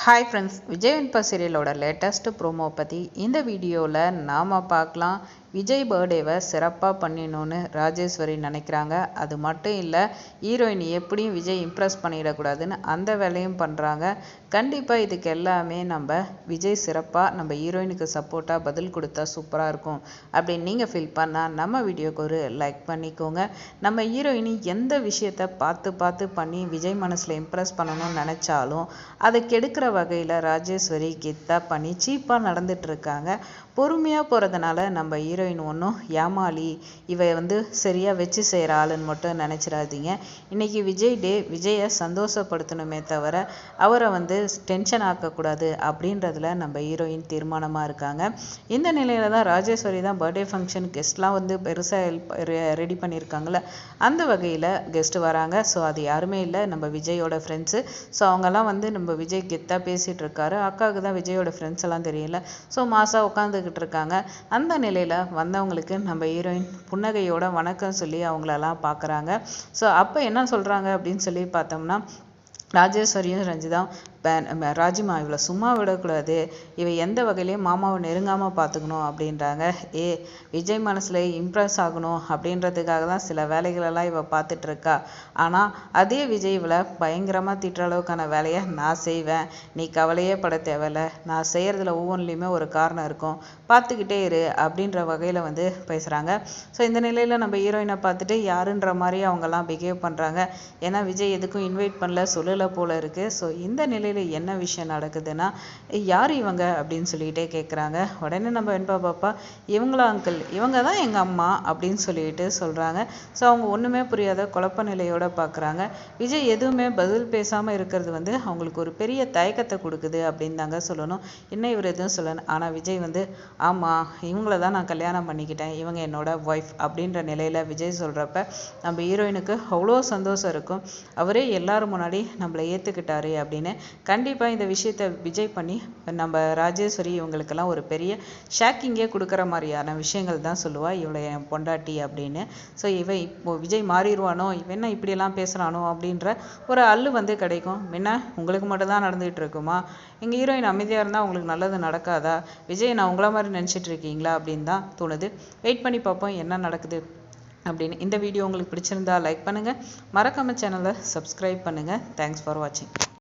Hi friends, Vijay வெண்பா சீரியலோட latest promo பற்றி இந்த வீடியோவில் நாம் பார்க்கலாம். விஜய் பர்த்டேவை சிறப்பாக பண்ணிடணும்னு ராஜேஸ்வரி நினைக்கிறாங்க. அது மட்டும் இல்லை, ஹீரோயின் எப்படியும் விஜய் இம்ப்ரெஸ் பண்ணிடக்கூடாதுன்னு அந்த வேலையும் பண்ணுறாங்க. கண்டிப்பாக இதுக்கு எல்லாமே நம்ம விஜய் சிறப்பாக நம்ம ஹீரோயினுக்கு சப்போர்ட்டாக பதில் கொடுத்தா சூப்பராக இருக்கும் அப்படின்னு நீங்கள் ஃபீல் பண்ணால் நம்ம வீடியோக்கு ஒரு லைக் பண்ணிக்கோங்க. நம்ம ஹீரோயினி எந்த விஷயத்தை பார்த்து பண்ணி விஜய் மனசில் இம்ப்ரெஸ் பண்ணணும்னு நினச்சாலும் அதை கெடுக்கிற வகையில் ராஜேஸ்வரி கெத்தா பண்ணி சீப்பாக நடந்துட்டு இருக்காங்க. பொறுமையாக போகிறதுனால நம்ம ஹீரோயின் ஒன்றும் ஏமாளி, இவை சரியாக வச்சு செய்கிற ஆளுன்னு மட்டும் நினச்சிடாதீங்க. இன்றைக்கி விஜய் டே, விஜயை சந்தோஷப்படுத்தணுமே தவிர அவரை டென்ஷன் ஆக்கக்கூடாது அப்படின்றதுல நம்ம ஹீரோயின் தீர்மானமாக இருக்காங்க. இந்த நிலையில தான் ராஜேஸ்வரி தான் பர்த்டே ஃபங்க்ஷன் கெஸ்ட்லாம் பெருசாக ரெடி பண்ணியிருக்காங்கள, அந்த வகையில் கெஸ்ட் வராங்க. ஸோ அது யாருமே இல்லை, நம்ம விஜயோட ஃப்ரெண்ட்ஸு. ஸோ அவங்கெல்லாம் நம்ம விஜய் கெத்தாக பேசிகிட்டு இருக்காரு. அக்காவுக்கு தான் விஜயோட ஃப்ரெண்ட்ஸ் எல்லாம் தெரியல. ஸோ மாசாக உட்காந்துக்கிட்டு இருக்காங்க. அந்த நிலையில் வந்தவங்களுக்கு நம்ம ஹீரோயின் புன்னகையோட வணக்கம் சொல்லி அவங்களெல்லாம் பார்க்குறாங்க. ஸோ அப்போ என்ன சொல்கிறாங்க அப்படின்னு சொல்லி பார்த்தோம்னா, ராஜேஸ்வரியும் ரஞ்சிதா, ராஜிமா இவளை சும்மா விடக்கூடாது, இவ எந்த வகையிலையும் மாமாவை நெருங்காமல் பார்த்துக்கணும் அப்படின்றாங்க. விஜய் மனசில் இம்ப்ரெஸ் ஆகணும் அப்படின்றதுக்காக தான் சில வேலைகளெல்லாம் இவ பார்த்துட்டு இருக்கா. ஆனால் அதே விஜய் இவளை பயங்கரமாக திட்டுற அளவுக்கான வேலையை நான் செய்வேன், நீ கவலையே பட தேவையில்ல, நான் செய்கிறதுல ஒவ்வொன்றுலையுமே ஒரு காரணம் இருக்கும், பார்த்துக்கிட்டே இரு அப்படின்ற வகையில் பேசுகிறாங்க. ஸோ இந்த நிலையில் நம்ம ஹீரோயினை பார்த்துட்டு யாருன்ற மாதிரி அவங்கெல்லாம் பிஹேவ் பண்ணுறாங்க. ஏன்னா விஜய் எதுக்கும் இன்வைட் பண்ணல, சொல்லலை போல இருக்குது. ஸோ இந்த நிலையில் என்ன விஷயம் நடக்குதுன்னா, யார் இவங்க அப்படின்னு சொல்லிகிட்டே கேட்குறாங்க. உடனே நம்ம வெண்பா பாப்பா, இவங்களா அங்கிள், இவங்க தான் எங்கள் அம்மா அப்படின்னு சொல்லிட்டு சொல்கிறாங்க. ஸோ அவங்க ஒன்றுமே புரியாத குழப்ப நிலையோடு பார்க்குறாங்க. விஜய் எதுவுமே பதில் பேசாமல் இருக்கிறது அவங்களுக்கு ஒரு பெரிய தயக்கத்தை கொடுக்குது அப்படின்னு தாங்க சொல்லணும். என்ன இவர் எதுவும் சொல்லணும். ஆனால் விஜய் ஆமாம், இவங்கள தான் நான் கல்யாணம் பண்ணிக்கிட்டேன், இவங்க என்னோட ஒய்ஃப் அப்படின்ற நிலையில் விஜய் சொல்கிறப்ப நம்ம ஹீரோயினுக்கு அவ்வளோ சந்தோஷம் இருக்கும். அவரே எல்லாரும் முன்னாடி நம்மளை ஏற்றுக்கிட்டாரு அப்படின்னு. கண்டிப்பாக இந்த விஷயத்தை விஜய் பண்ணி நம்ம ராஜேஸ்வரி இவங்களுக்கெல்லாம் ஒரு பெரிய ஷாக்கிங்கே கொடுக்குற மாதிரியான விஷயங்கள் தான் சொல்லுவாள், இவளை என் பொண்டாட்டி அப்படின்னு. ஸோ இப்போ விஜய் மாறிடுவானோ, இவன் என்ன இப்படியெல்லாம் பேசுகிறானோ அப்படின்ற ஒரு அல்லு கிடைக்கும். என்ன உங்களுக்கு மட்டும்தான் நடந்துகிட்டு இருக்குமா? எங்கள் ஹீரோயின் அமைதியாக இருந்தால் உங்களுக்கு நல்லது நடக்காதா? விஜய் நான் உங்களை மாதிரி நினச்சிட்டு இருக்கீங்களா அப்படின்னு தான் தோணுது. வெயிட் பண்ணி பார்ப்போம் என்ன நடக்குது அப்படின்னு. இந்த வீடியோ உங்களுக்கு பிடிச்சிருந்தா லைக் பண்ணுங்கள், மறக்காம சேனலை சப்ஸ்கிரைப் பண்ணுங்கள். தேங்க்ஸ் ஃபார் வாட்சிங்.